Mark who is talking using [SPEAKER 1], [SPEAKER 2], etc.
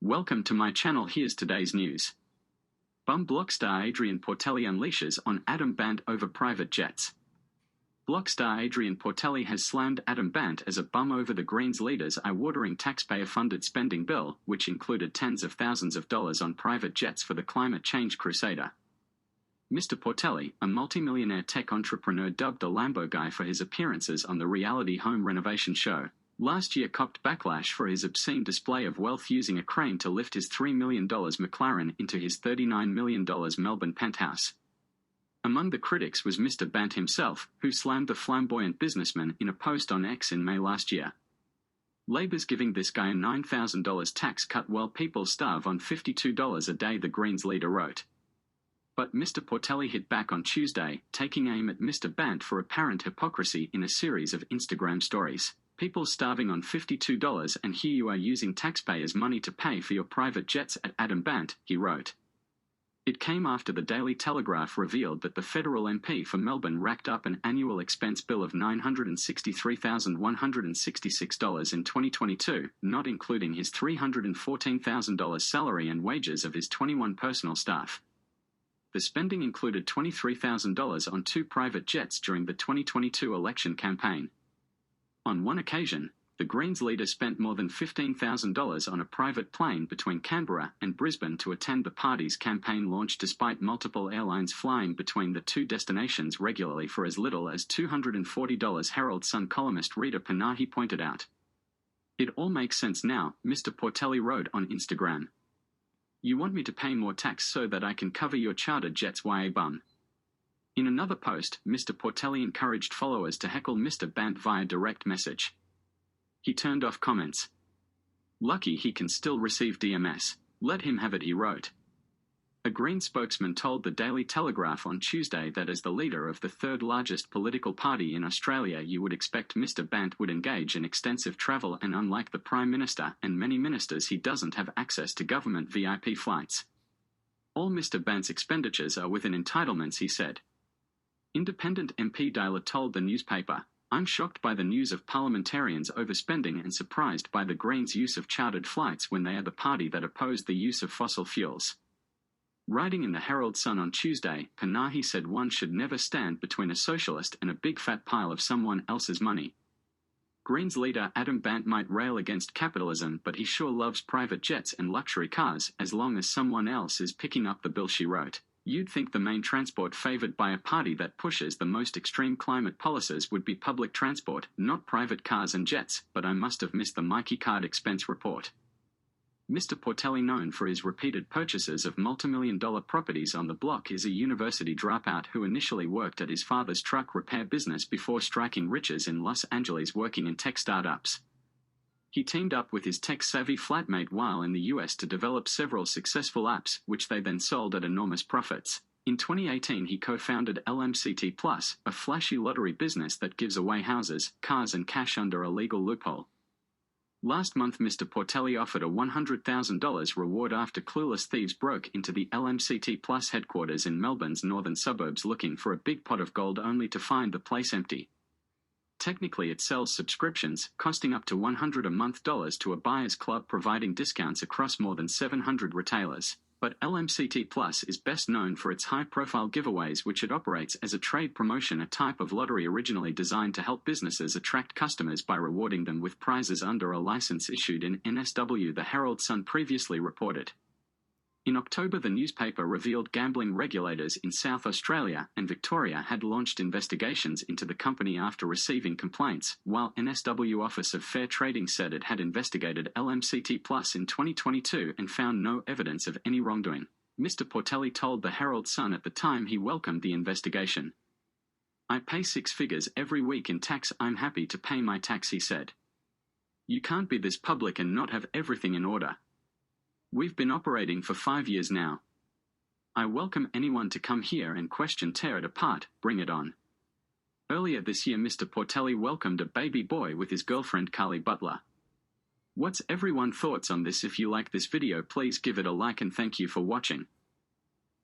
[SPEAKER 1] Welcome to my channel. Here's today's news. Bum block star Adrian Portelli unleashes on Adam Bandt over private jets. Block star Adrian Portelli has slammed Adam Bandt as a bum over the Greens leader's eye-watering taxpayer-funded spending bill, which included tens of thousands of dollars on private jets for the climate change crusader. Mr. Portelli, a multimillionaire tech entrepreneur dubbed the Lambo guy for his appearances on the reality home renovation show, last year copped backlash for his obscene display of wealth using a crane to lift his $3 million McLaren into his $39 million Melbourne penthouse. Among the critics was Mr. Bandt himself, who slammed the flamboyant businessman in a post on X in May last year. Labor's giving this guy a $9,000 tax cut while people starve on $52 a day, the Greens leader wrote. But Mr. Portelli hit back on Tuesday, taking aim at Mr. Bandt for apparent hypocrisy in a series of Instagram stories. People starving on $52, and here you are using taxpayers' money to pay for your private jets at Adam Bandt, he wrote. It came after the Daily Telegraph revealed that the federal MP for Melbourne racked up an annual expense bill of $963,166 in 2022, not including his $314,000 salary and wages of his 21 personal staff. The spending included $23,000 on 2 private jets during the 2022 election campaign. On one occasion, the Greens leader spent more than $15,000 on a private plane between Canberra and Brisbane to attend the party's campaign launch, despite multiple airlines flying between the two destinations regularly for as little as $240, Herald Sun columnist Rita Panahi pointed out. It all makes sense now, Mr. Portelli wrote on Instagram. You want me to pay more tax so that I can cover your charter jets, ya bum? In another post, Mr. Portelli encouraged followers to heckle Mr. Bandt via direct message. He turned off comments. Lucky he can still receive DMS. Let him have it, he wrote. A Green spokesman told the Daily Telegraph on Tuesday that as the leader of the third largest political party in Australia, you would expect Mr. Bandt would engage in extensive travel, and unlike the Prime Minister and many ministers, he doesn't have access to government VIP flights. All Mr. Bandt's expenditures are within entitlements, he said. Independent MP Dyler told the newspaper, I'm shocked by the news of parliamentarians overspending and surprised by the Greens' use of chartered flights when they are the party that opposed the use of fossil fuels. Writing in the Herald Sun on Tuesday, Panahi said one should never stand between a socialist and a big fat pile of someone else's money. Greens leader Adam Bandt might rail against capitalism, but he sure loves private jets and luxury cars as long as someone else is picking up the bill, she wrote. You'd think the main transport favored by a party that pushes the most extreme climate policies would be public transport, not private cars and jets, but I must have missed the Mikey card expense report. Mr. Portelli, known for his repeated purchases of multimillion-dollar properties on the block, is a university dropout who initially worked at his father's truck repair business before striking riches in Los Angeles working in tech startups. He teamed up with his tech-savvy flatmate while in the US to develop several successful apps, which they then sold at enormous profits. In 2018 he co-founded LMCT Plus, a flashy lottery business that gives away houses, cars and cash under a legal loophole. Last month Mr. Portelli offered a $100,000 reward after clueless thieves broke into the LMCT Plus headquarters in Melbourne's northern suburbs looking for a big pot of gold, only to find the place empty. Technically it sells subscriptions, costing up to $100 a month to a buyer's club, providing discounts across more than 700 retailers. But LMCT Plus is best known for its high-profile giveaways, which it operates as a trade promotion, a type of lottery originally designed to help businesses attract customers by rewarding them with prizes under a license issued in NSW, the Herald Sun previously reported. In October, the newspaper revealed gambling regulators in South Australia and Victoria had launched investigations into the company after receiving complaints, while NSW Office of Fair Trading said it had investigated LMCT Plus in 2022 and found no evidence of any wrongdoing. Mr. Portelli told the Herald Sun at the time he welcomed the investigation. I pay 6 figures every week in tax. I'm happy to pay my tax, he said. You can't be this public and not have everything in order. We've been operating for 5 years now. I welcome anyone to come here and question, tear it apart, bring it on. Earlier this year Mr. Portelli welcomed a baby boy with his girlfriend Carly Butler. What's everyone's thoughts on this? If you like this video, please give it a like and thank you for watching.